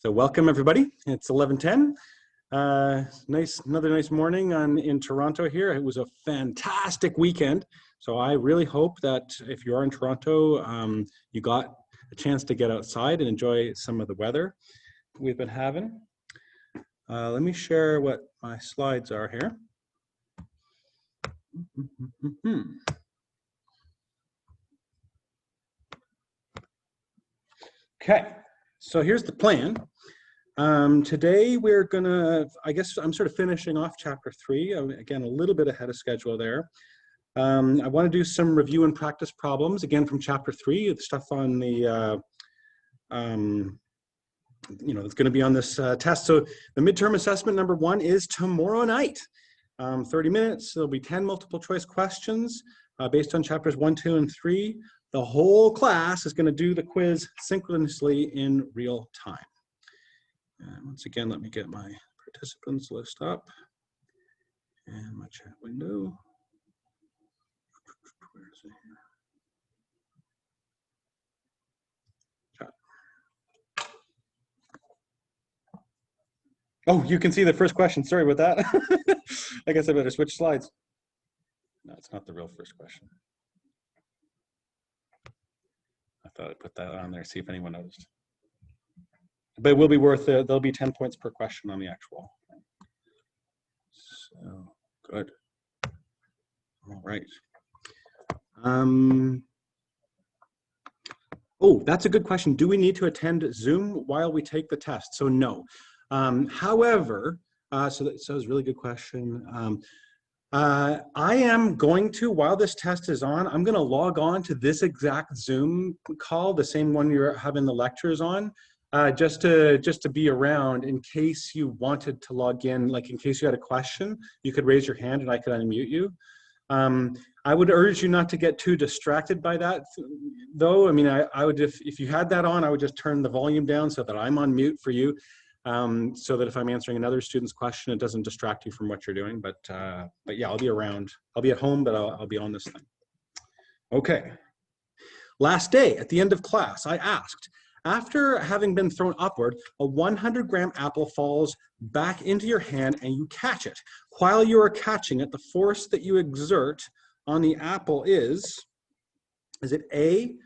So welcome everybody. It's 11:10. Another nice morning in Toronto here. It was a fantastic weekend. So I really hope that if you are in Toronto, you got a chance to get outside and enjoy some of the weather we've been having. Let me share what my slides are here. Okay, so here's the plan. Today we're gonna, I guess I'm sort of finishing off chapter 3. Again, a little bit ahead of schedule there. I want to do some review and practice problems, again from chapter 3, the stuff on the, it's going to be on this test. So the midterm assessment number 1 is tomorrow night. 30 minutes, there'll be 10 multiple choice questions based on chapters 1, 2, and 3. The whole class is going to do the quiz synchronously in real time. And once again, let me get my participants list up and my chat window. Where is it here? Chat. Oh, you can see the first question. Sorry about that. I guess I better switch slides. No, it's not the real first question. I thought I'd put that on there, see if anyone noticed. But it will be worth it. There'll be 10 points per question on the actual. So good. All right. Oh, that's a good question. Do we need to attend Zoom while we take the test? So no. However, so that's a really good question. I am going to, while this test is on, I'm going to log on to this exact Zoom call, the same one you're having the lectures on, just to be around in case you wanted to log in, like in case you had a question, you could raise your hand and I could unmute you. I would urge you not to get too distracted by that, though. I mean, I would, if you had that on, I would just turn the volume down so that I'm on mute for you. So that if I'm answering another student's question, it doesn't distract you from what you're doing. But yeah, I'll be around. I'll be at home, but I'll be on this thing. Okay. Last day, at the end of class, I asked, after having been thrown upward, a 100-gram apple falls back into your hand and you catch it. While you are catching it, the force that you exert on the apple is it A,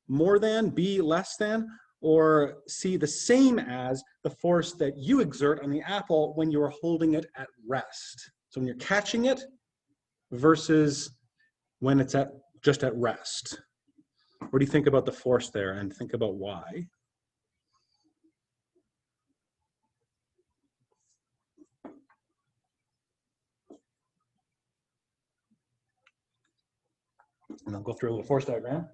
more than, B, less than, or C, the same as the force that you exert on the apple when you are holding it at rest? So when you're catching it versus when it's just at rest. What do you think about the force there, and think about why? And I'll go through a little force diagram.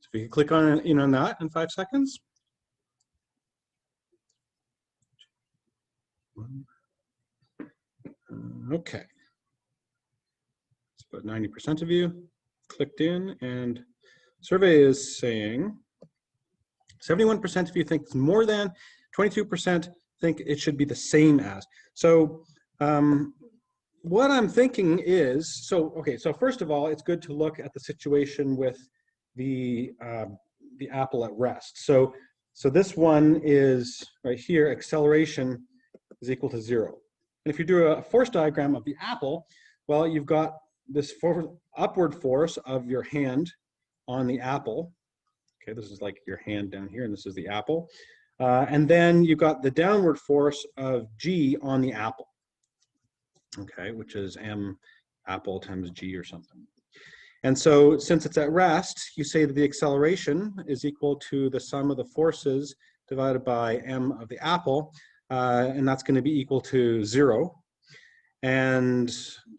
If you click on that in 5 seconds. Okay. It's about 90% of you clicked in, and survey is saying 71% of you think it's more than, 22% think it should be the same as. So what I'm thinking is, so first of all, it's good to look at the situation with the apple at rest. So this one is right here, acceleration is equal to 0. And if you do a force diagram of the apple, well, you've got this upward force of your hand on the apple. Okay, this is like your hand down here, and this is the apple. And then you've got the downward force of G on the apple. Okay, which is M apple times G or something. And so since it's at rest, you say that the acceleration is equal to the sum of the forces divided by M of the apple, and that's going to be equal to 0. And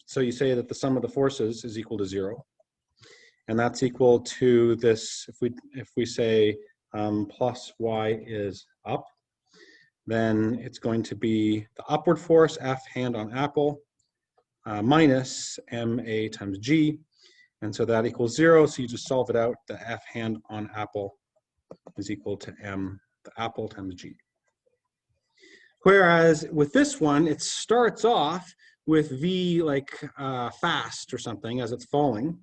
so you say that the sum of the forces is equal to 0. And that's equal to this, if we say plus y is up, then it's going to be the upward force, F hand on apple, minus ma times g. And so that equals 0, so you just solve it out. The F hand on apple is equal to m, the apple times g. Whereas with this one, it starts off with v like fast or something as it's falling.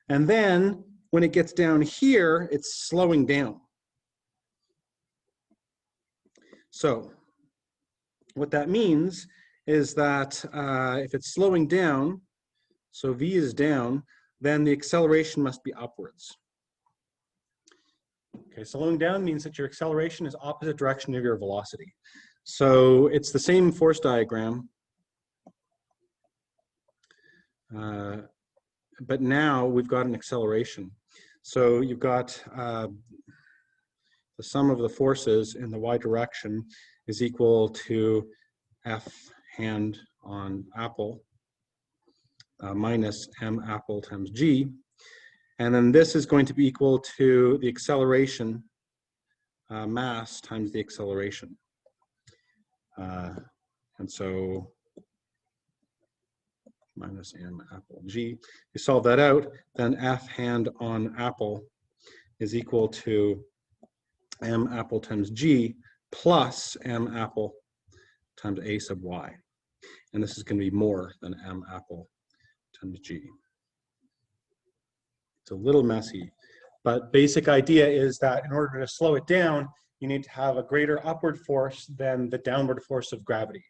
And then when it gets down here, it's slowing down. So what that means is that if it's slowing down, so v is down, then the acceleration must be upwards. Okay, slowing down means that your acceleration is opposite direction of your velocity. So it's the same force diagram, but now we've got an acceleration. So you've got the sum of the forces in the y direction is equal to F hand on apple minus m apple times g. And then this is going to be equal to the acceleration mass times the acceleration. And so minus m apple g. You solve that out, then F hand on apple is equal to m apple times g plus m apple times a sub y. And this is going to be more than m apple times g. It's a little messy, but basic idea is that in order to slow it down, you need to have a greater upward force than the downward force of gravity,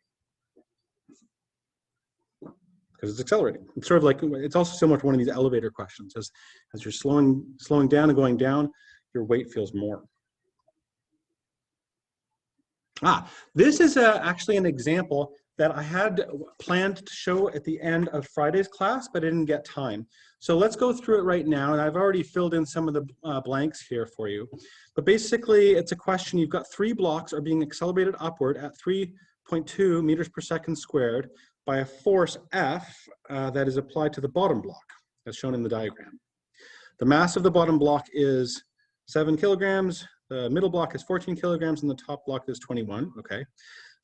because it's accelerating. It's sort of like, it's also similar to one of these elevator questions. As you're slowing down and going down, your weight feels more. This is actually an example that I had planned to show at the end of Friday's class, but I didn't get time. So let's go through it right now. And I've already filled in some of the blanks here for you. But basically, it's a question. You've got 3 blocks are being accelerated upward at 3.2 meters per second squared by a force F that is applied to the bottom block, as shown in the diagram. The mass of the bottom block is 7 kilograms. The middle block is 14 kilograms, and the top block is 21. Okay.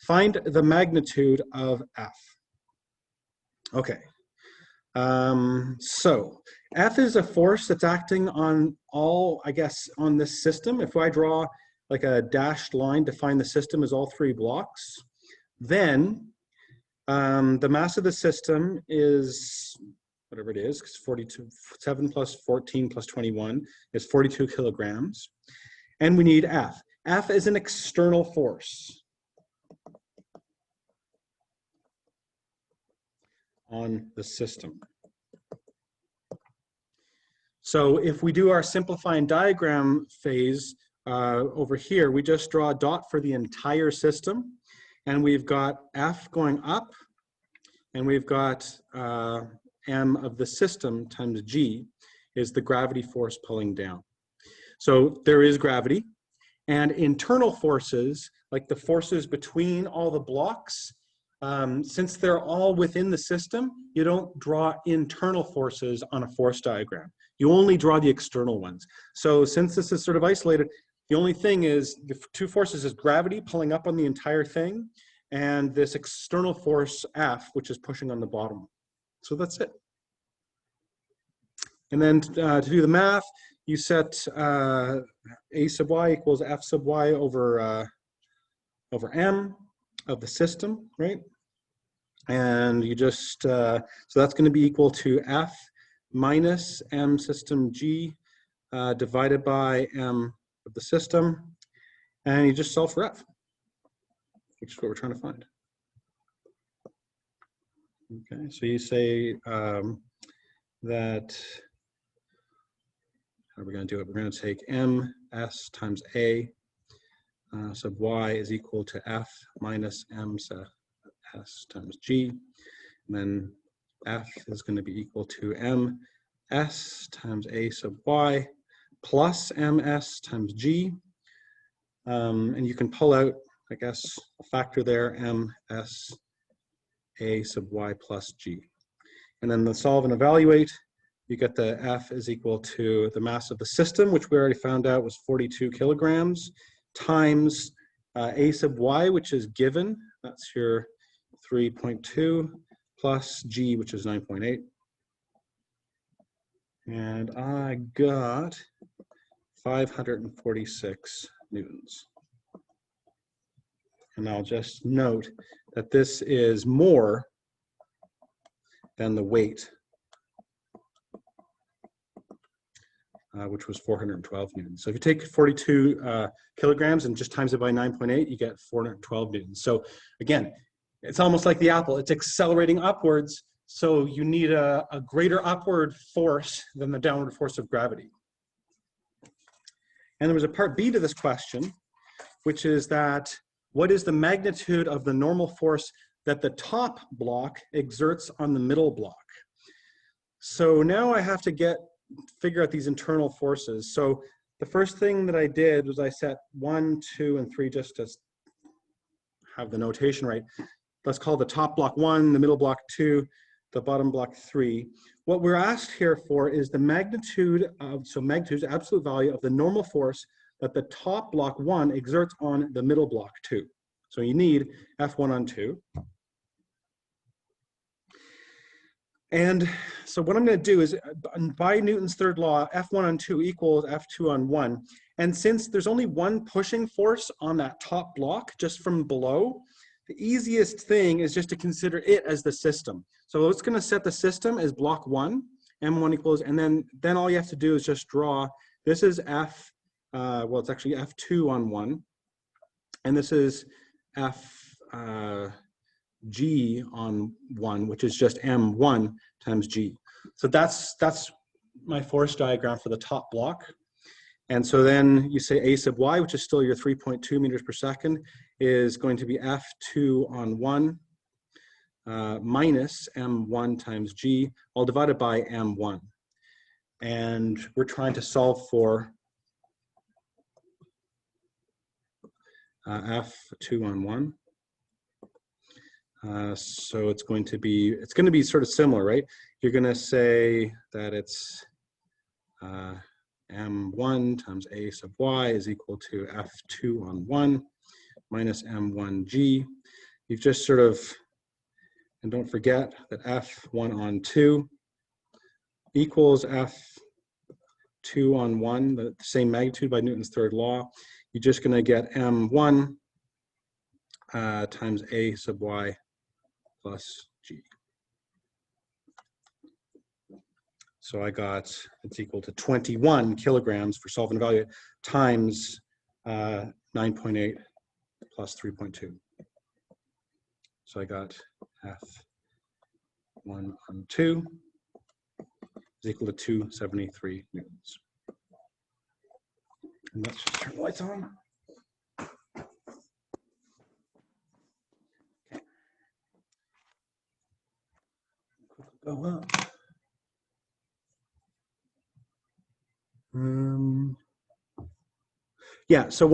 Find the magnitude of F. Okay. So F is a force that's acting on all, I guess, on this system. If I draw like a dashed line to find the system as all 3 blocks, then the mass of the system is whatever it is, because 7 plus 14 plus 21 is 42 kilograms. And we need F. F is an external force on the system. So if we do our simplifying diagram phase over here, we just draw a dot for the entire system, and we've got F going up, and we've got m of the system times g is the gravity force pulling down. So there is gravity, and internal forces, like the forces between all the blocks, since they're all within the system, you don't draw internal forces on a force diagram. You only draw the external ones. So since this is sort of isolated, the only thing is the 2 forces is gravity pulling up on the entire thing, and this external force F, which is pushing on the bottom. So that's it. And then to do the math, you set a sub y equals f sub y over m of the system, right? And you just, so that's going to be equal to f minus m system g divided by m of the system. And you just solve for f, which is what we're trying to find. Okay, so you say that, how are we going to do it? We're going to take ms times a sub y is equal to f minus m sub s times g. And then f is going to be equal to ms times a sub y plus ms times g. And you can pull out, I guess, a factor there, ms a sub y plus g. And then the solve and evaluate, you get the F is equal to the mass of the system, which we already found out was 42 kilograms, times a sub y, which is given. That's your 3.2 plus g, which is 9.8. And I got 546 newtons. And I'll just note that this is more than the weight, which was 412 newtons. So if you take 42 kilograms and just times it by 9.8, you get 412 newtons. So again, it's almost like the apple. It's accelerating upwards, so you need a greater upward force than the downward force of gravity. And there was a part B to this question, which is that what is the magnitude of the normal force that the top block exerts on the middle block? So now I have to figure out these internal forces. So the first thing that I did was I set 1, 2, and 3 just to have the notation right. Let's call the top block 1, the middle block 2, the bottom block 3. What we're asked here for is the magnitude of, so magnitude is absolute value of the normal force that the top block 1 exerts on the middle block 2. So you need F1 on 2. And so what I'm going to do is, by Newton's third law, F1 on 2 equals F2 on 1. And since there's only one pushing force on that top block, just from below, the easiest thing is just to consider it as the system. So it's going to set the system as block 1, M1 equals, and then all you have to do is just draw, this is F, well, it's actually F2 on 1, and this is F, G on 1, which is just M1 times G. So that's my force diagram for the top block. And so then you say A sub y, which is still your 3.2 meters per second, is going to be F2 on 1 minus M1 times G, all divided by M1. And we're trying to solve for F2 on 1. So it's going to be sort of similar, right? You're going to say that it's M1 times A sub y is equal to F2 on 1 minus M1G. You've just sort of, and don't forget that F1 on 2 equals F2 on 1, the same magnitude by Newton's third law. You're just going to get M1 times A sub y plus G. So I got, it's equal to 21 kilograms for solve and evaluate times 9.8 plus 3.2. So I got F1 on 2 is equal to 273 newtons. And let's just turn the lights on. Go up. Yeah, so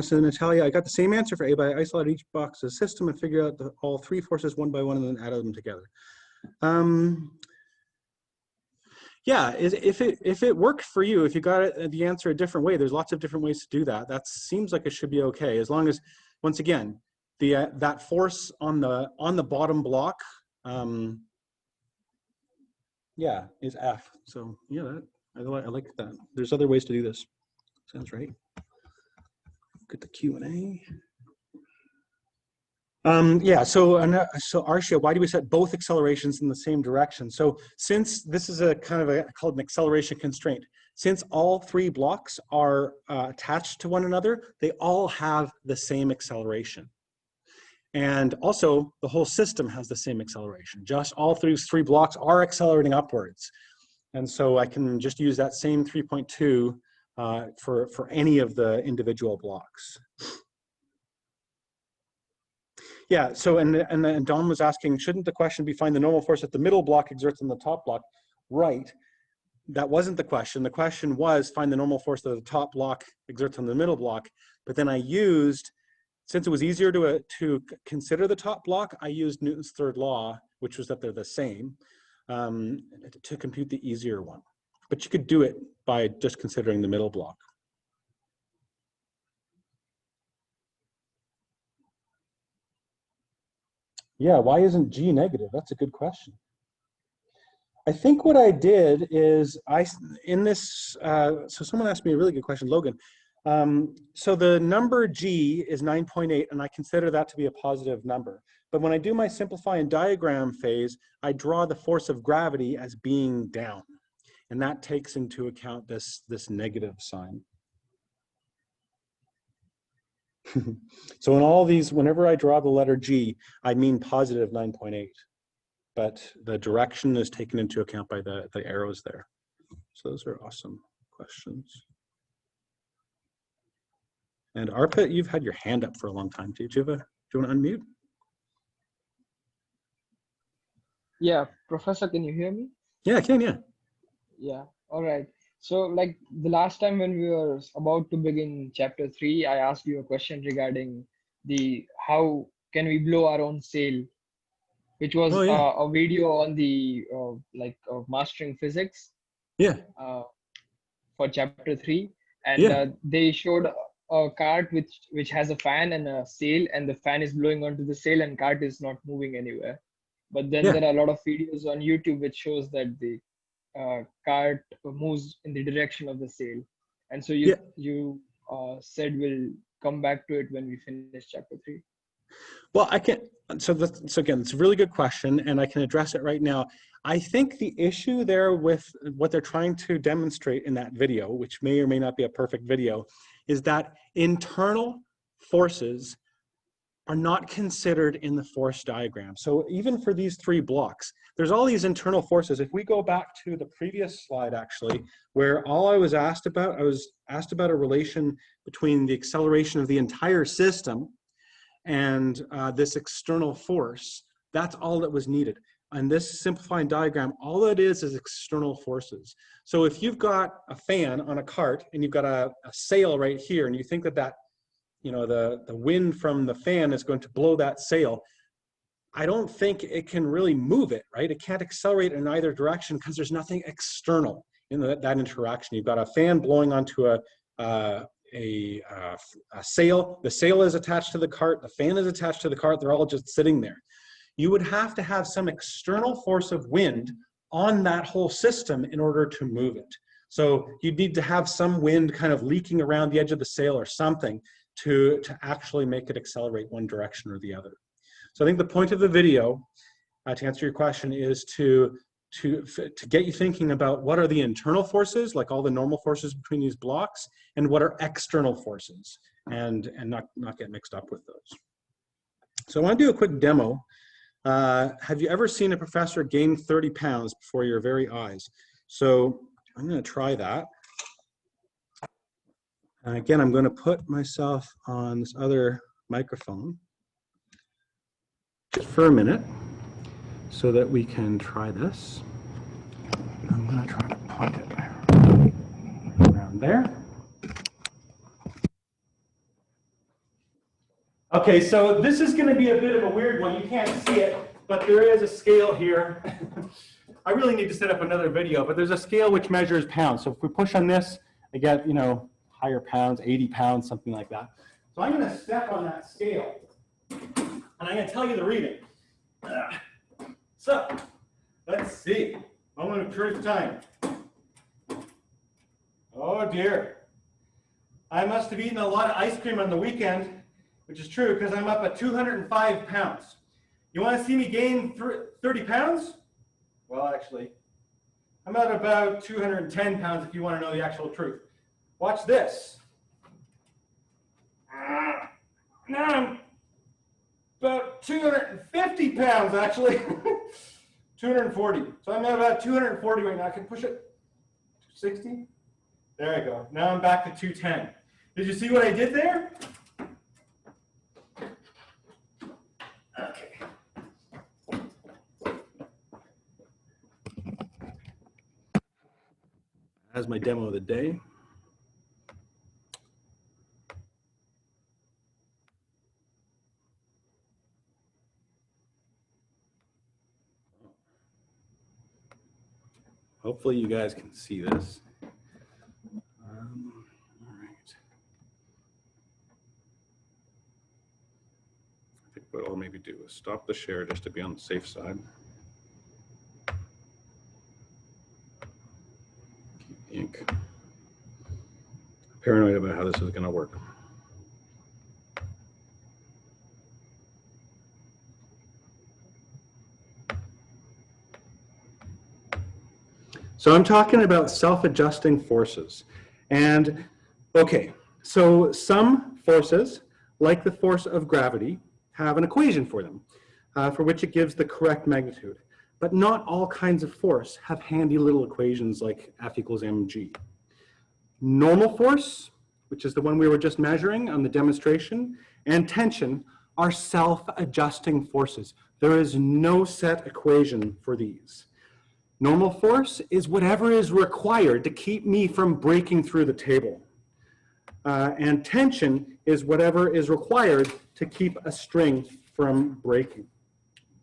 so Natalia, I got the same answer for A, but I isolated each box as a system and figured out all three forces one by one and then added them together. Yeah, if it worked for you, if you got the answer a different way, there's lots of different ways to do that. That seems like it should be okay, as long as, once again, that force on the bottom block, yeah, is F. So yeah, I like that. There's other ways to do this. Sounds right. Get the Q&A. Yeah, so Arshia, why do we set both accelerations in the same direction? So since this is a kind of called an acceleration constraint, since all three blocks are attached to one another, they all have the same acceleration. And also the whole system has the same acceleration. Just all three blocks are accelerating upwards. And so I can just use that same 3.2 for any of the individual blocks. Yeah, so and Don was asking, shouldn't the question be find the normal force that the middle block exerts on the top block? Right, that wasn't the question. The question was find the normal force that the top block exerts on the middle block. But then I used, since it was easier to consider the top block, I used Newton's third law, which was that they're the same, to compute the easier one. But you could do it by just considering the middle block. Yeah, why isn't G negative? That's a good question. I think what I did is so someone asked me a really good question, Logan. So the number G is 9.8, and I consider that to be a positive number. But when I do my simplify and diagram phase, I draw the force of gravity as being down. And that takes into account this negative sign. So in all these, whenever I draw the letter G, I mean positive 9.8. But the direction is taken into account by the arrows there. So those are awesome questions. And Arpit, you've had your hand up for a long time. Do you want to unmute? Yeah, Professor, can you hear me? Yeah, I can, yeah. Yeah, all right. So like the last time when we were about to begin chapter 3, I asked you a question regarding how can we blow our own sail, which was a video on the mastering physics. Yeah. For chapter 3, and they showed a cart which has a fan and a sail, and the fan is blowing onto the sail and cart is not moving anywhere. But then there are a lot of videos on YouTube which shows that the cart moves in the direction of the sail. And so you said we'll come back to it when we finish chapter 3. Well, I can, so again, it's a really good question, and I can address it right now. I think the issue there with what they're trying to demonstrate in that video, which may or may not be a perfect video, is that internal forces are not considered in the force diagram. So even for these 3 blocks, there's all these internal forces. If we go back to the previous slide, actually, where all I was asked about a relation between the acceleration of the entire system and this external force. That's all that was needed. And this simplifying diagram, all it is external forces. So if you've got a fan on a cart and you've got a sail right here, and you think that the wind from the fan is going to blow that sail, I don't think it can really move it, right? It can't accelerate in either direction because there's nothing external in that interaction. You've got a fan blowing onto a sail. The sail is attached to the cart, the fan is attached to the cart, they're all just sitting there. You would have to have some external force of wind on that whole system in order to move it. So you'd need to have some wind kind of leaking around the edge of the sail or something to actually make it accelerate one direction or the other. So I think the point of the video, to answer your question, is to get you thinking about what are the internal forces, like all the normal forces between these blocks, and what are external forces, and not get mixed up with those. So I want to do a quick demo. Have you ever seen a professor gain 30 pounds before your very eyes? So I'm going to try that. And again, I'm going to put myself on this other microphone just for a minute so that we can try this. I'm going to try to point it around there. Okay, so this is going to be a bit of a weird one. You can't see it, but there is a scale here. I really need to set up another video, but there's a scale which measures pounds. So if we push on this, I get, higher pounds, 80 pounds, something like that. So I'm going to step on that scale, and I'm going to tell you the reading. So let's see. Moment of truth time. Oh dear. I must have eaten a lot of ice cream on the weekend, which is true because I'm up at 205 pounds. You want to see me gain 30 pounds? Well, actually, I'm at about 210 pounds if you want to know the actual truth. Watch this. Now I'm about 250 pounds, actually. 240. So I'm at about 240 right now. I can push it to 60. There I go. Now I'm back to 210. Did you see what I did there? Okay. That's my demo of the day. Hopefully you guys can see this. All right. I think what I'll maybe do is stop the share just to be on the safe side. Keep the ink. paranoid about how this is going to work. So I'm talking about self-adjusting forces. And okay, so some forces, like the force of gravity, have an equation for them, for which it gives the correct magnitude. But not all kinds of force have handy little equations like F equals mg. Normal force, which is the one we were just measuring on the demonstration, and tension are self-adjusting forces. There is no set equation for these. Normal force is whatever is required to keep me from breaking through the table. And tension is whatever is required to keep a string from breaking,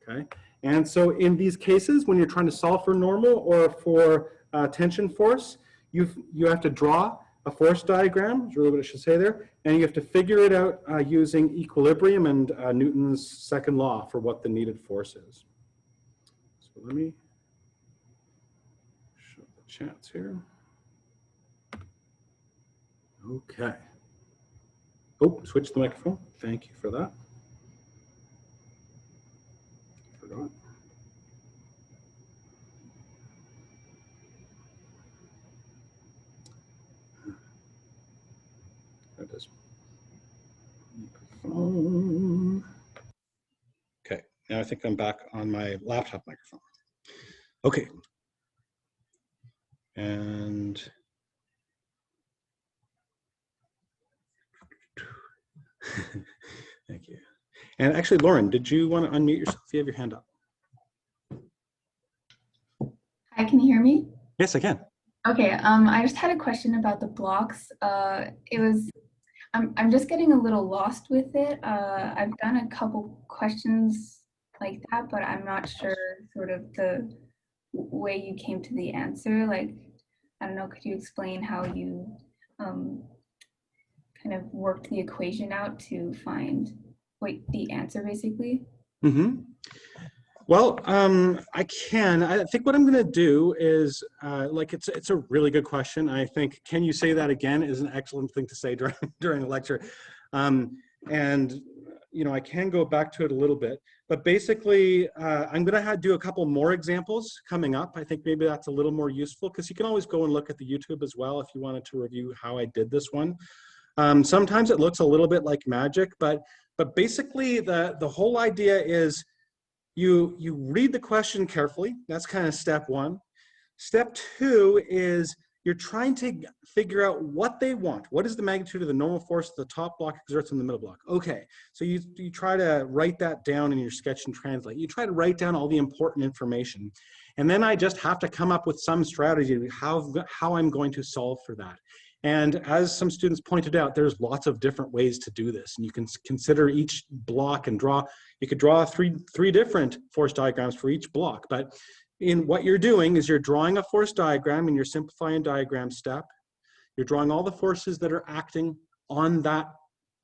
okay? And so in these cases, when you're trying to solve for normal or for tension force, you have to draw a force diagram, is really what it should say there, and you have to figure it out using equilibrium and Newton's second law for what the needed force is. So let me show the chats here. Okay. Oh, switch the microphone. Thank you for that. Forgot. There it is. Microphone. Okay, now I think I'm back on my laptop microphone. Okay. And thank you. And actually, Lauren, did you want to unmute yourself? You have your hand up. Hi, can you hear me? Yes, I can. Okay, I just had a question about the blocks. I'm just getting a little lost with it. I've done a couple questions like that, but I'm not sure sort of the way you came to the answer. Like, I don't know, could you explain how you kind of worked the equation out to find the answer basically? Mm-hmm. Well, I can. I think what I'm going to do is, like, it's a really good question. I think, can you say that again is an excellent thing to say during a lecture. And, you know, I can go back to it a little bit. But basically, I'm going to do a couple more examples coming up. I think maybe that's a little more useful because you can always go and look at the YouTube as well if you wanted to review how I did this one. Sometimes it looks a little bit like magic, but basically the whole idea is you read the question carefully. That's kind of step one. Step two is you're trying to figure out what they want. What is the magnitude of the normal force the top block exerts on the middle block? Okay, so you try to write that down in your sketch and translate. You try to write down all the important information. And then I just have to come up with some strategy how I'm going to solve for that. And as some students pointed out, there's lots of different ways to do this. And you can consider each block and you could draw three different force diagrams for each block. But in what you're doing is you're drawing a force diagram in your simplifying diagram step. You're drawing all the forces that are acting on that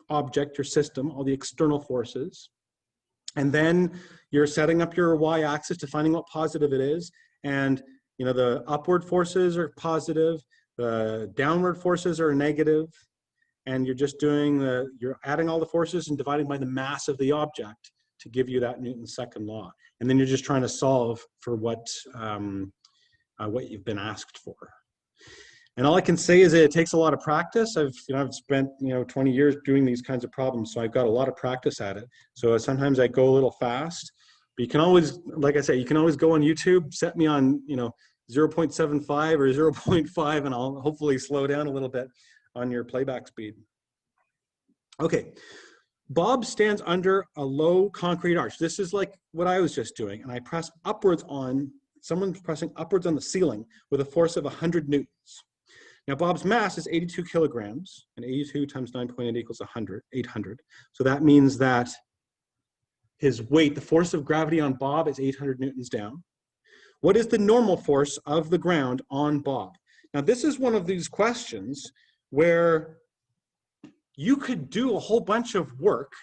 object, your system, all the external forces. And then you're setting up your y-axis, defining what positive it is. And you know, the upward forces are positive. The downward forces are negative, and you're just doing you're adding all the forces and dividing by the mass of the object to give you that Newton's second law. And then you're just trying to solve for what you've been asked for. And all I can say is that it takes a lot of practice. I've spent 20 years doing these kinds of problems, so I've got a lot of practice at it. So sometimes I go a little fast, but you can always, like I said, you can always go on YouTube, set me on 0.75 or 0.5, and I'll hopefully slow down a little bit on your playback speed. Okay, Bob stands under a low concrete arch. This is like what I was just doing, and I press upwards on, someone's pressing upwards on the ceiling with a force of 100 newtons. Now Bob's mass is 82 kilograms, and 82 times 9.8 equals 800. So that means that his weight, the force of gravity on Bob, is 800 newtons down. What is the normal force of the ground on Bob? Now, this is one of these questions where you could do a whole bunch of work,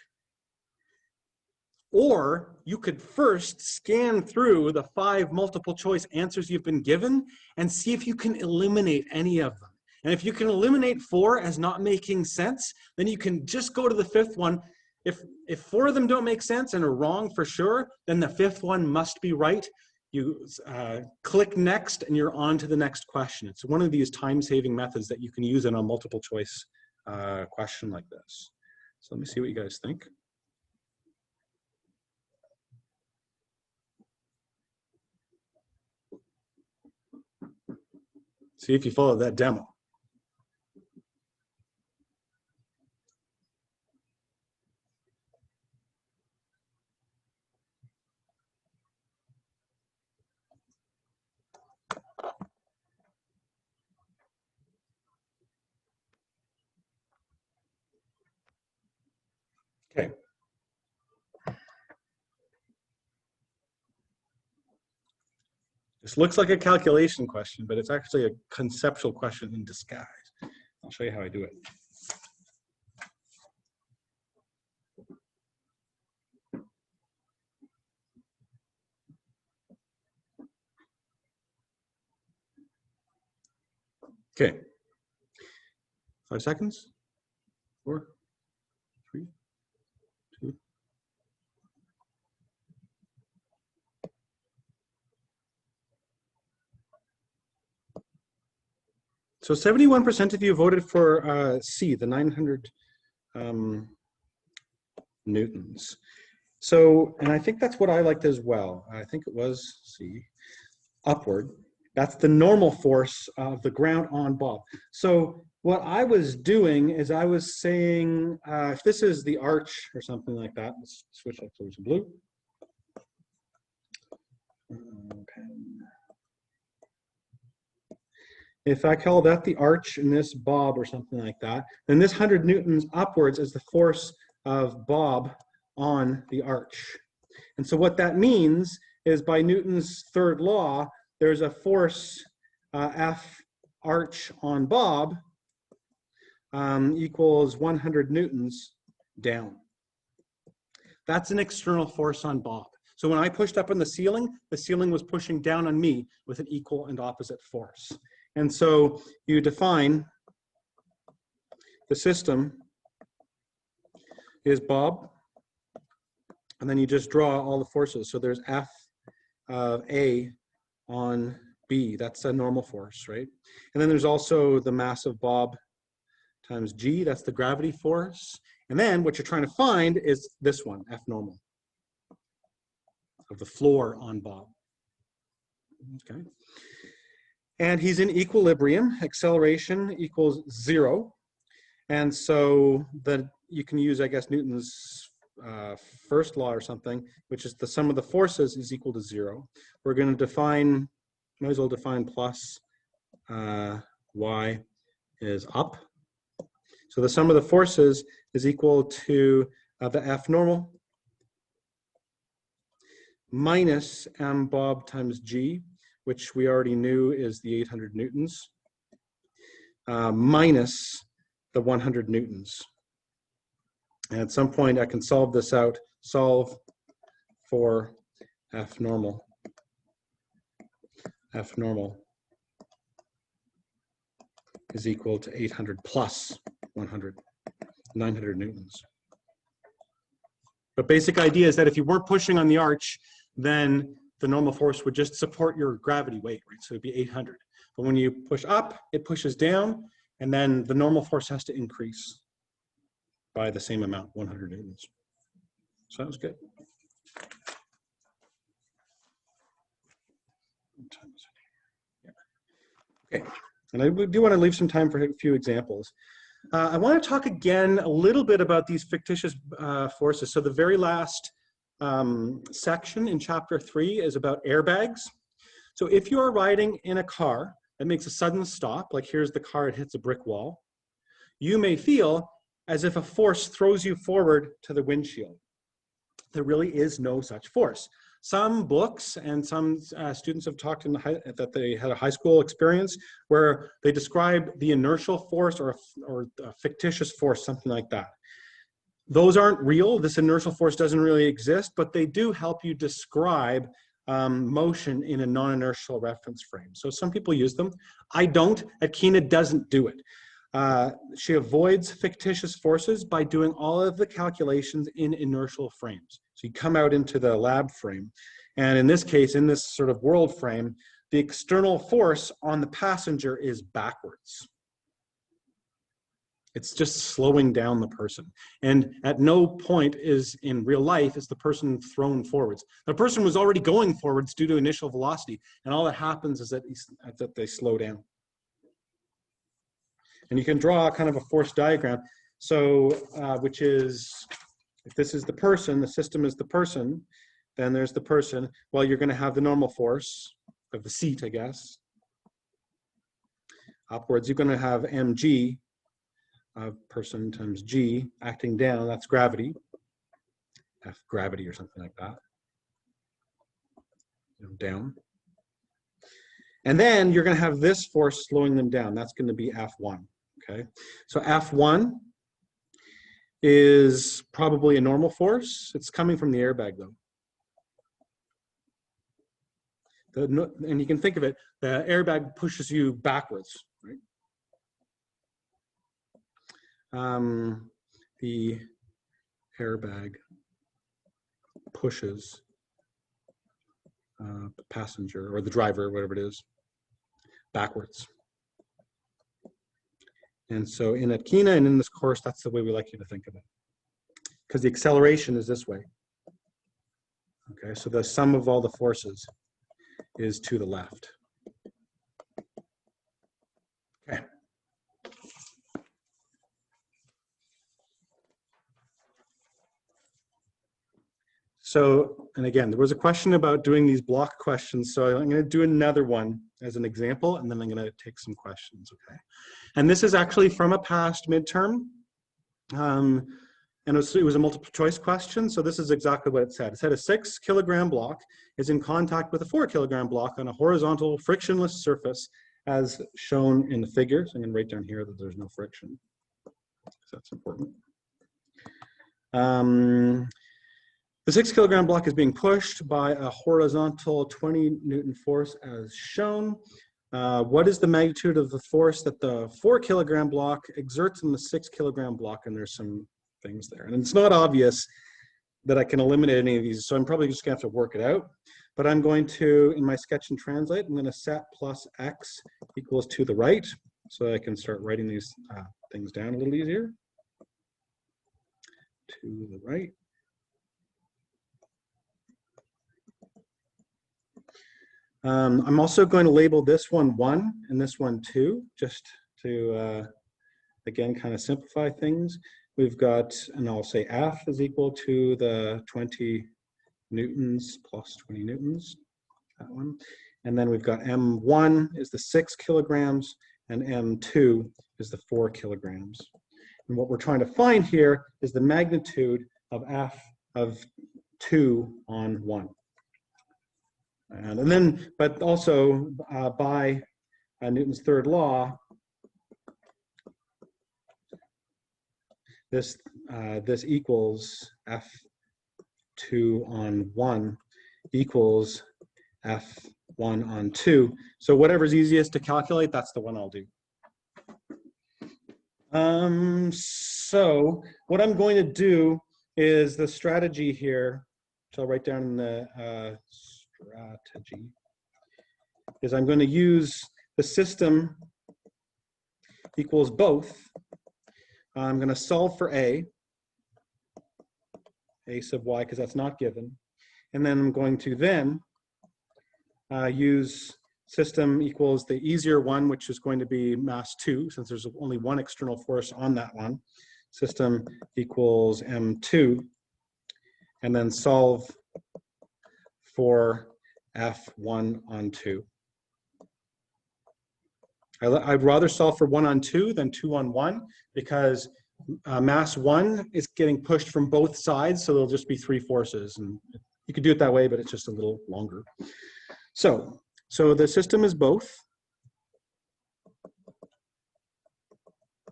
or you could first scan through the 5 multiple choice answers you've been given and see if you can eliminate any of them. And if you can eliminate 4 as not making sense, then you can just go to the 5th one. If 4 of them don't make sense and are wrong for sure, then the 5th one must be right. You click next and you're on to the next question. It's one of these time-saving methods that you can use in a multiple choice question like this. So let me see what you guys think. See if you follow that demo. Okay. This looks like a calculation question, but it's actually a conceptual question in disguise. I'll show you how I do it. Okay. 5 seconds. 4, 3, 2. So 71% of you voted for C, the 900 newtons. So, and I think that's what I liked as well. I think it was C, upward. That's the normal force of the ground on Bob. So what I was doing is I was saying, if this is the arch or something like that, let's switch up to blue. Okay. If I call that the arch and this Bob or something like that, then this 100 newtons upwards is the force of Bob on the arch. And so what that means is by Newton's third law, there's a force F arch on Bob equals 100 newtons down. That's an external force on Bob. So when I pushed up on the ceiling was pushing down on me with an equal and opposite force. And so you define the system is Bob, and then you just draw all the forces. So there's F of A on B. That's a normal force, right? And then there's also the mass of Bob times G. That's the gravity force. And then what you're trying to find is this one, F normal, of the floor on Bob. Okay. And he's in equilibrium. Acceleration equals 0. And so you can use, I guess, Newton's first law or something, which is the sum of the forces is equal to 0. We're going to define, might as well define plus y is up. So the sum of the forces is equal to the F normal minus m Bob times G, which we already knew is the 800 newtons, minus the 100 newtons. And at some point I can solve this out, solve for F normal. F normal is equal to 800 plus 100, 900 newtons. But basic idea is that if you weren't pushing on the arch, then the normal force would just support your gravity weight, right? So it'd be 800. But when you push up, it pushes down, and then the normal force has to increase by the same amount, 100 newtons. Sounds good. Okay, and I do want to leave some time for a few examples. I want to talk again a little bit about these fictitious forces. So the very last section in chapter 3 is about airbags. So if you are riding in a car that makes a sudden stop, like here's the car, it hits a brick wall, you may feel as if a force throws you forward to the windshield. There really is no such force. Some books and some students have talked in that they had a high school experience where they describe the inertial force or a fictitious force, something like that. Those aren't real. This inertial force doesn't really exist, but they do help you describe motion in a non-inertial reference frame. So some people use them. I don't. Akina doesn't do it. She avoids fictitious forces by doing all of the calculations in inertial frames. So you come out into the lab frame, and in this case, in this sort of world frame, the external force on the passenger is backwards. It's just slowing down the person. And at no point is in real life is the person thrown forwards. The person was already going forwards due to initial velocity. And all that happens is that they slow down. And you can draw kind of a force diagram. So, which is, if this is the person, the system is the person, then there's the person. Well, you're going to have the normal force of the seat, I guess. Upwards, you're going to have mg, person times g, acting down, that's gravity. F gravity or something like that. Down. And then you're going to have this force slowing them down. That's going to be F1. Okay, so F1 is probably a normal force. It's coming from the airbag though. And you can think of it, the airbag pushes you backwards, right? The airbag pushes the passenger or the driver, whatever it is, backwards. And so in Akina and in this course, that's the way we like you to think of it. Because the acceleration is this way. Okay, so the sum of all the forces is to the left. Okay. So, and again, there was a question about doing these block questions. So I'm going to do another one as an example, and then I'm going to take some questions, okay? And this is actually from a past midterm. And it was a multiple choice question. So this is exactly what it said. It said a 6 kilogram block is in contact with a 4 kilogram block on a horizontal frictionless surface as shown in the figure. So I'm going to write down here that there's no friction. So that's important. The 6 kilogram block is being pushed by a horizontal 20 Newton force as shown. What is the magnitude of the force that the 4 kilogram block exerts on the 6 kilogram block? And there's some things there. And it's not obvious that I can eliminate any of these, so I'm probably just gonna have to work it out. But I'm going to, in my sketch and translate, I'm gonna set plus x equals to the right, so I can start writing these things down a little easier. To the right. I'm also going to label this one 1 and this one 2, just to, again, kind of simplify things. We've got, and I'll say F is equal to the 20 newtons plus 20 newtons, that one. And then we've got M1 is the 6 kilograms, and M2 is the 4 kilograms. And what we're trying to find here is the magnitude of F of 2 on 1. And then, but also by Newton's third law, this equals F2 on 1 equals F1 on 2. So whatever's easiest to calculate, that's the one I'll do. So what I'm going to do is the strategy here, which I'll write down in the strategy, is I'm going to use the system equals both. I'm going to solve for a sub y, because that's not given. And then I'm going to then use system equals the easier one, which is going to be mass 2, since there's only one external force on that one. System equals m2, and then solve for F1 on 2. I'd rather solve for 1 on 2 than 2 on 1, because mass 1 is getting pushed from both sides, so there'll just be 3 forces. And you could do it that way, but it's just a little longer. So the system is both.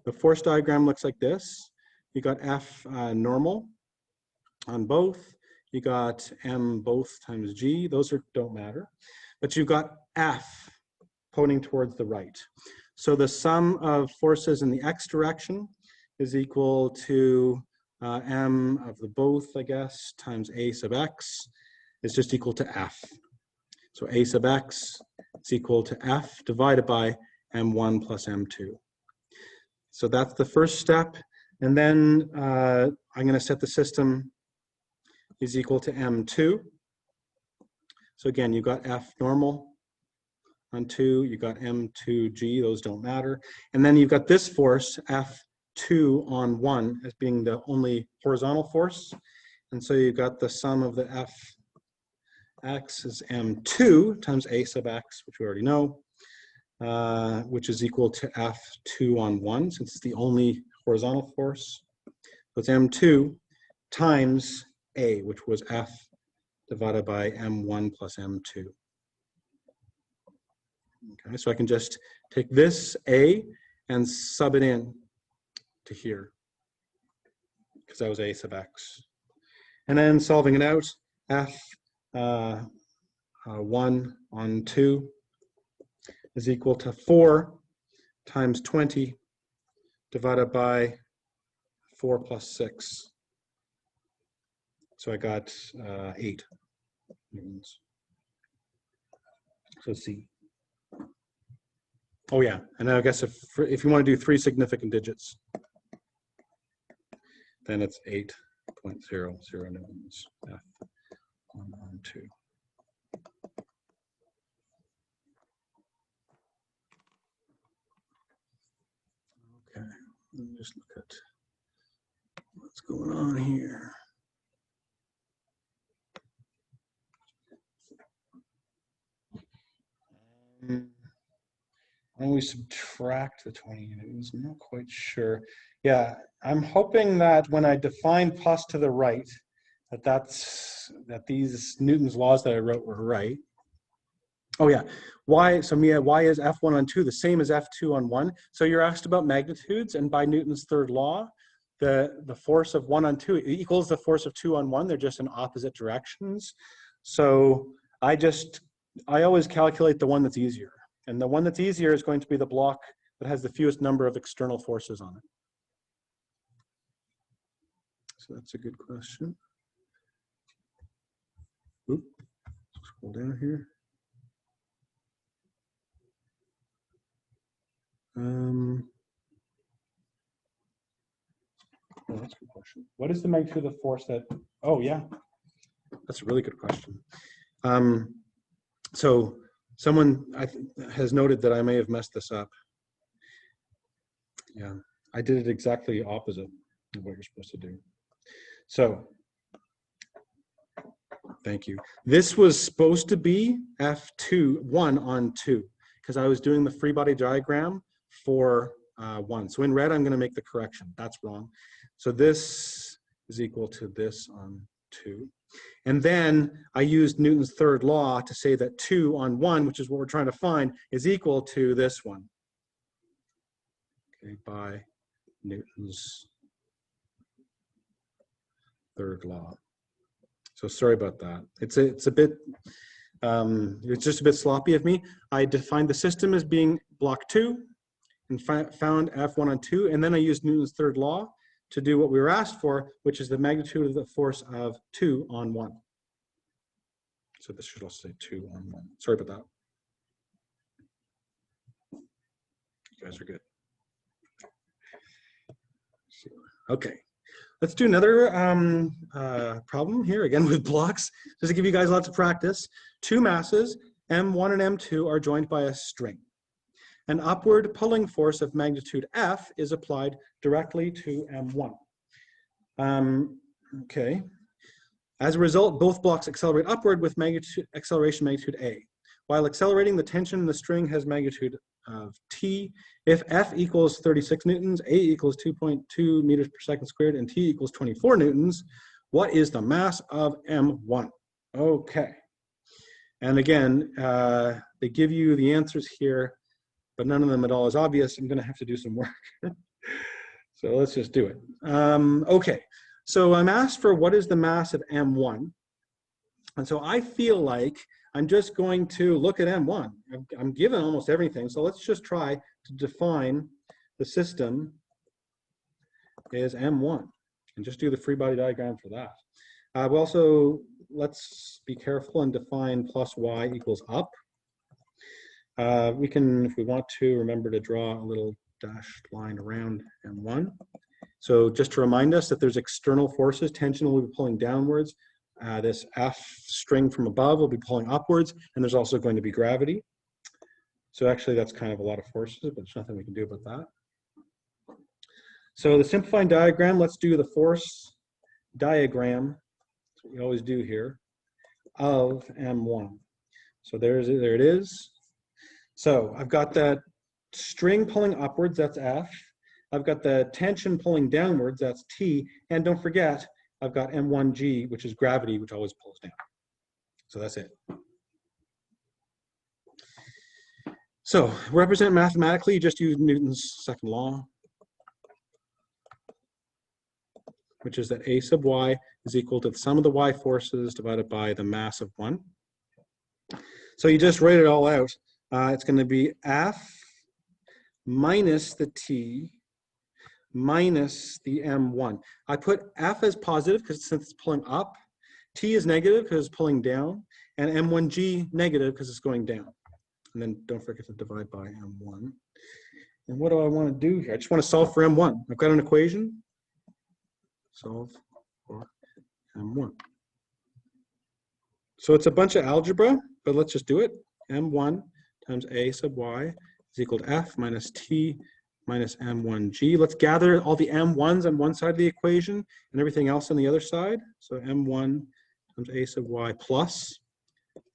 The force diagram looks like this. You got F normal on both. You got m both times g. Those don't matter. But you've got F pointing towards the right. So the sum of forces in the x direction is equal to m of the both, I guess, times a sub x is just equal to F. So a sub x is equal to F divided by m1 plus m2. So that's the first step. And then I'm going to set the system is equal to m2. So again, you've got F normal on 2, you got m2g, those don't matter. And then you've got this force, F2 on 1, as being the only horizontal force. And so you've got the sum of the Fx is m2 times a sub x, which we already know, which is equal to F2 on 1, since it's the only horizontal force. So it's m2 times a, which was F divided by m1 plus m2. Okay, so I can just take this a and sub it in to here, because that was a sub x. And then solving it out, F1 on 2 is equal to 4 times 20 divided by 4 plus 6. So I got 8 newtons. So C. Oh yeah, and I guess if you want to do 3 significant digits, then it's 8.00 newtons. F1 on 2. Okay, let me just look at what's going on here. When we subtract the 20 newtons, I'm not quite sure. Yeah, I'm hoping that when I define plus to the right, that these Newton's laws that I wrote were right. Oh yeah, why? So Mia, why is F1 on 2 the same as F2 on 1? So you're asked about magnitudes, and by Newton's third law, the force of 1 on 2 equals the force of 2 on 1. They're just in opposite directions. So I always calculate the one that's easier. And the one that's easier is going to be the block that has the fewest number of external forces on it. So that's a good question. Oop, scroll down here. Oh, that's a good question. What is the magnitude of the force that, oh yeah, that's a really good question. So someone has noted that I may have messed this up. Yeah, I did it exactly opposite of what you're supposed to do. So, thank you. This was supposed to be F1 on 2, because I was doing the free body diagram for 1. So in red, I'm going to make the correction. That's wrong. So this is equal to this on 2. And then I used Newton's third law to say that 2 on 1, which is what we're trying to find, is equal to this one. Okay, by Newton's third law. So sorry about that. It's a bit, it's just a bit sloppy of me. I defined the system as being block 2 and found F1 on 2, and then I used Newton's third law to do what we were asked for, which is the magnitude of the force of 2 on 1. So this should also say 2 on 1. Sorry about that. You guys are good. Okay, let's do another problem here, again with blocks, just to give you guys lots of practice. 2 masses, M1 and M2, are joined by a string. An upward pulling force of magnitude F is applied directly to M1. Okay. As a result, both blocks accelerate upward with acceleration magnitude A. While accelerating, the tension in the string has magnitude of T. If F equals 36 newtons, A equals 2.2 meters per second squared, and T equals 24 newtons, what is the mass of M1? Okay. And again, they give you the answers here, but none of them at all is obvious. I'm going to have to do some work. So let's just do it. Okay, so I'm asked for what is the mass of M1, And so I feel like I'm just going to look at M1. I'm given almost everything. So let's just try to define the system as M1 and just do the free body diagram for that. We also, let's be careful and define plus y equals up. We can, if we want to, remember to draw a little dashed line around M1. So just to remind us that there's external forces, tension will be pulling downwards. This F string from above will be pulling upwards, and there's also going to be gravity. So actually that's kind of a lot of forces, but there's nothing we can do about that. So the simplifying diagram, let's do the force diagram. That's what we always do here, of M1. So there it is. So I've got that string pulling upwards, that's F. I've got the tension pulling downwards, that's T. And don't forget, I've got M1G, which is gravity, which always pulls down. So that's it. So represent mathematically, you just use Newton's second law, which is that A sub y is equal to the sum of the y forces divided by the mass of 1. So you just write it all out. It's going to be F minus the T minus the M1. I put F as positive because since it's pulling up, T is negative because it's pulling down, and M1G negative because it's going down. And then don't forget to divide by M1. And what do I want to do here? I just want to solve for M1. I've got an equation. Solve for M1. So it's a bunch of algebra, but let's just do it. M1 times A sub y is equal to F minus T minus M1G. Let's gather all the M1s on one side of the equation and everything else on the other side. So M1 times A sub y plus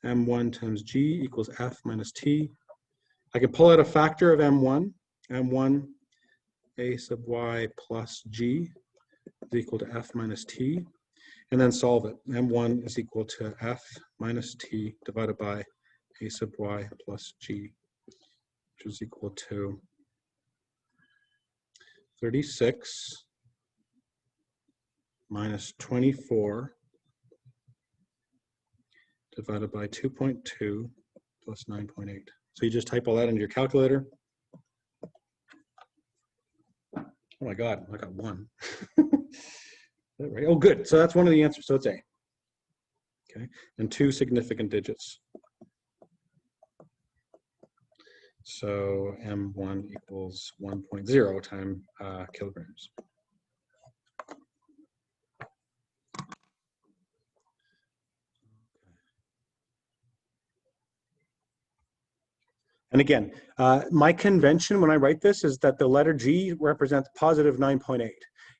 M1 times G equals F minus T. I can pull out a factor of M1. M1 A sub y plus G is equal to F minus T. And then solve it. M1 is equal to F minus T divided by A sub y plus G, which is equal to 36 minus 24 divided by 2.2 plus 9.8. So you just type all that into your calculator. Oh my God, I got 1. Right? Oh, good. So that's one of the answers. So it's A. Okay, and 2 significant digits. So M1 equals 1.0 times kilograms. And again, my convention when I write this is that the letter G represents positive 9.8.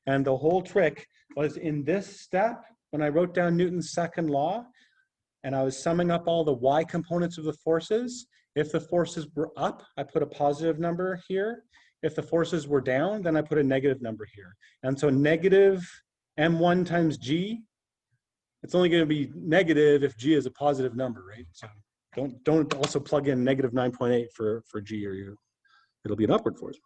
And the whole trick was in this step, when I wrote down Newton's second law, and I was summing up all the y components of the forces. If the forces were up, I put a positive number here. If the forces were down, then I put a negative number here. And so negative M1 times G, it's only going to be negative if G is a positive number, right? So don't also plug in negative 9.8 for G, or it'll be an upward force.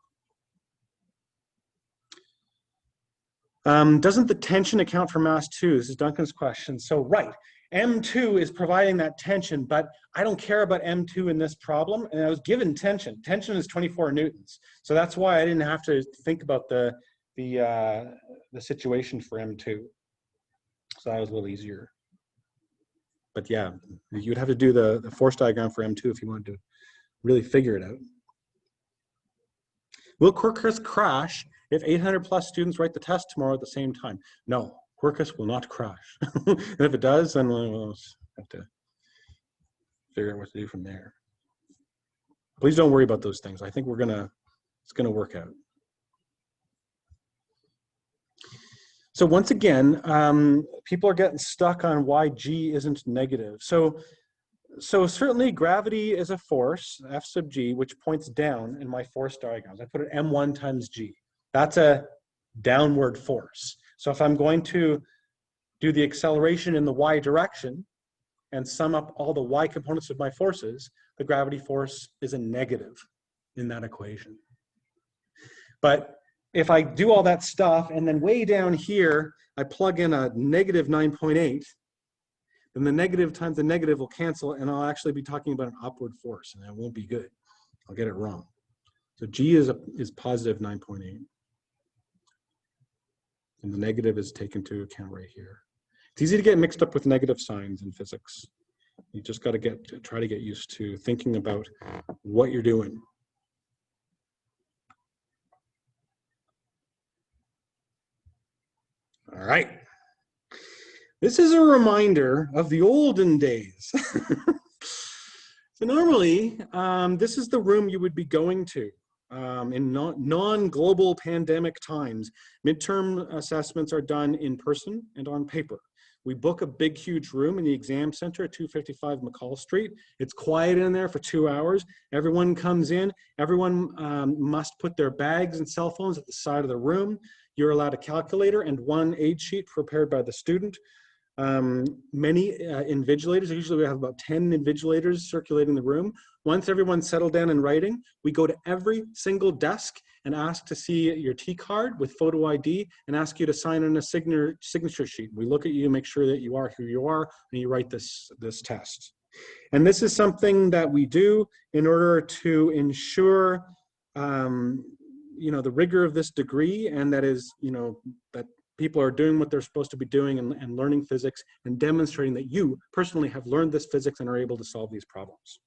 Doesn't the tension account for mass 2? This is Duncan's question. So right, M2 is providing that tension, but I don't care about M2 in this problem, and I was given tension. Tension is 24 newtons, so that's why I didn't have to think about the situation for M2. So that was a little easier. But yeah, you'd have to do the force diagram for M2 if you wanted to really figure it out. Will Quercus crash if 800 plus students write the test tomorrow at the same time? No, Quercus will not crash. And if it does, then we'll have to figure out what to do from there. Please don't worry about those things. I think it's gonna work out. So once again, people are getting stuck on why G isn't negative. So certainly gravity is a force, F sub G, which points down in my force diagrams. I put it M1 times G. That's a downward force. So if I'm going to do the acceleration in the y direction and sum up all the y components of my forces, the gravity force is a negative in that equation. But if I do all that stuff and then way down here, I plug in a negative 9.8, then the negative times the negative will cancel, and I'll actually be talking about an upward force, and that won't be good. I'll get it wrong. So G is positive 9.8. And the negative is taken into account right here. It's easy to get mixed up with negative signs in physics. You just got to try to get used to thinking about what you're doing. All right. This is a reminder of the olden days. So normally, this is the room you would be going to in non-global pandemic times. Midterm assessments are done in person and on paper. We book a big, huge room in the exam center at 255 McCall Street. It's quiet in there for 2 hours. Everyone comes in. Everyone must put their bags and cell phones at the side of the room. You're allowed a calculator and one aid sheet prepared by the student. Many invigilators, usually we have about 10 invigilators circulating the room. Once everyone's settled down in writing, we go to every single desk and ask to see your T card with photo ID and ask you to sign on a signature sheet. We look at you, make sure that you are who you are, and you write this test. And this is something that we do in order to ensure the rigor of this degree, and that is, that people are doing what they're supposed to be doing and learning physics and demonstrating that you personally have learned this physics and are able to solve these problems.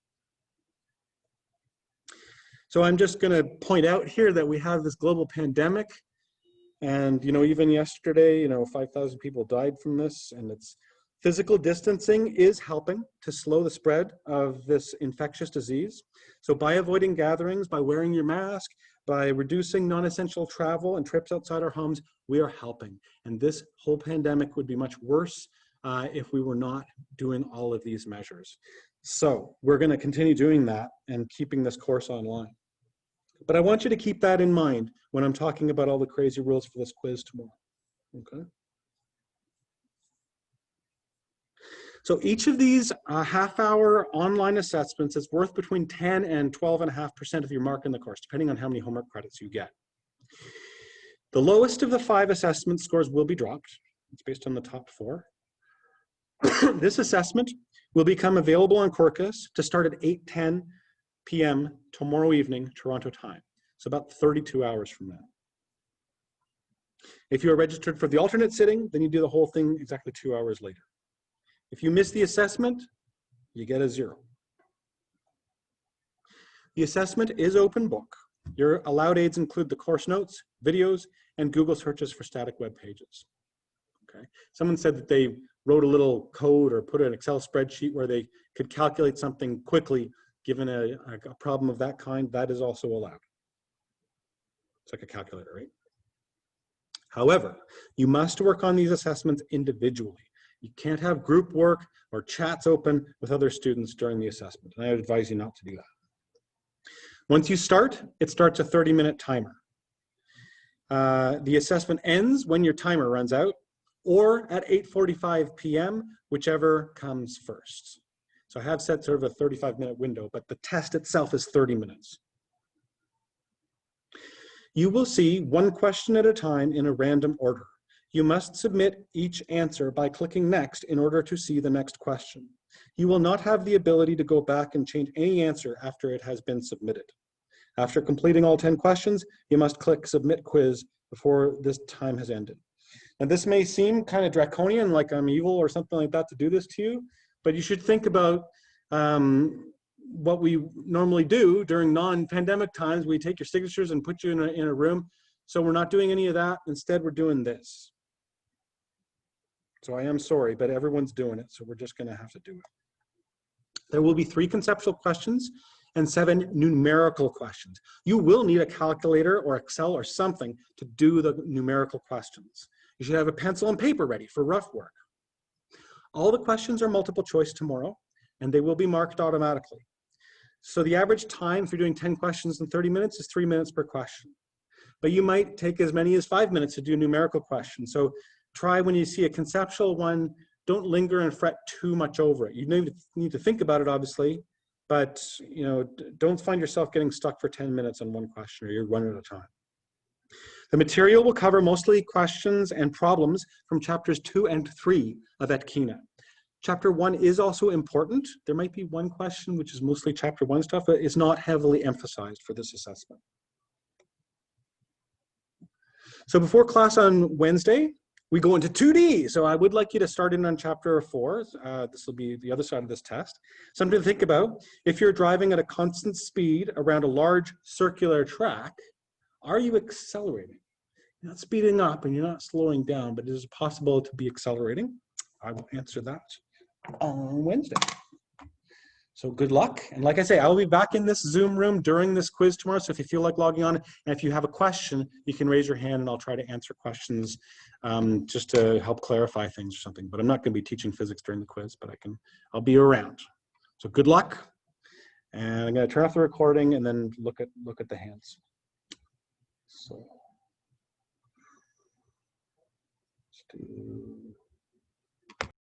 So I'm just going to point out here that we have this global pandemic, and even yesterday, 5,000 people died from this, and it's physical distancing is helping to slow the spread of this infectious disease. So by avoiding gatherings, by wearing your mask, by reducing non-essential travel and trips outside our homes, we are helping. And this whole pandemic would be much worse if we were not doing all of these measures. So we're going to continue doing that and keeping this course online. But I want you to keep that in mind when I'm talking about all the crazy rules for this quiz tomorrow. Okay. So each of these half-hour online assessments is worth between 10 and 12.5% of your mark in the course, depending on how many homework credits you get. The lowest of the 5 assessment scores will be dropped. It's based on the top 4. This assessment will become available on Quarkus to start at 8:10 p.m. tomorrow evening, Toronto time. So about 32 hours from now. If you are registered for the alternate sitting, then you do the whole thing exactly 2 hours later. If you miss the assessment, you get a 0. The assessment is open book. Your allowed aids include the course notes, videos, and Google searches for static web pages. Okay. Someone said that they wrote a little code or put an Excel spreadsheet where they could calculate something quickly given a problem of that kind. That is also allowed. It's like a calculator, right? However, you must work on these assessments individually. You can't have group work or chats open with other students during the assessment. And I would advise you not to do that. Once you start, it starts a 30-minute timer. The assessment ends when your timer runs out, or at 8:45 p.m., whichever comes first. So I have set sort of a 35-minute window, but the test itself is 30 minutes. You will see one question at a time in a random order. You must submit each answer by clicking next in order to see the next question. You will not have the ability to go back and change any answer after it has been submitted. After completing all 10 questions, you must click submit quiz before this time has ended. And this may seem kind of draconian, like I'm evil or something like that to do this to you, but you should think about what we normally do during non-pandemic times. We take your signatures and put you in a room. So we're not doing any of that. Instead, we're doing this. So I am sorry, but everyone's doing it, so we're just going to have to do it. There will be 3 conceptual questions and 7 numerical questions. You will need a calculator or Excel or something to do the numerical questions. You should have a pencil and paper ready for rough work. All the questions are multiple choice tomorrow, and they will be marked automatically. So the average time for doing 10 questions in 30 minutes is 3 minutes per question. But you might take as many as 5 minutes to do numerical questions. So try when you see a conceptual one, don't linger and fret too much over it. You need to think about it, obviously, but don't find yourself getting stuck for 10 minutes on one question, or you're running out of time. The material will cover mostly questions and problems from chapters 2 and 3 of Etkina. Chapter 1 is also important. There might be one question which is mostly chapter 1 stuff, but it's not heavily emphasized for this assessment. So before class on Wednesday, we go into 2D. So I would like you to start in on chapter 4. This will be the other side of this test. Something to think about. If you're driving at a constant speed around a large circular track, are you accelerating? You're not speeding up and you're not slowing down, but it is possible to be accelerating. I will answer that on Wednesday. So good luck. And like I say, I'll be back in this Zoom room during this quiz tomorrow. So if you feel like logging on, and if you have a question, you can raise your hand and I'll try to answer questions just to help clarify things or something. But I'm not going to be teaching physics during the quiz, but I'll be around. So good luck. And I'm going to turn off the recording and then look at the hands. So let's do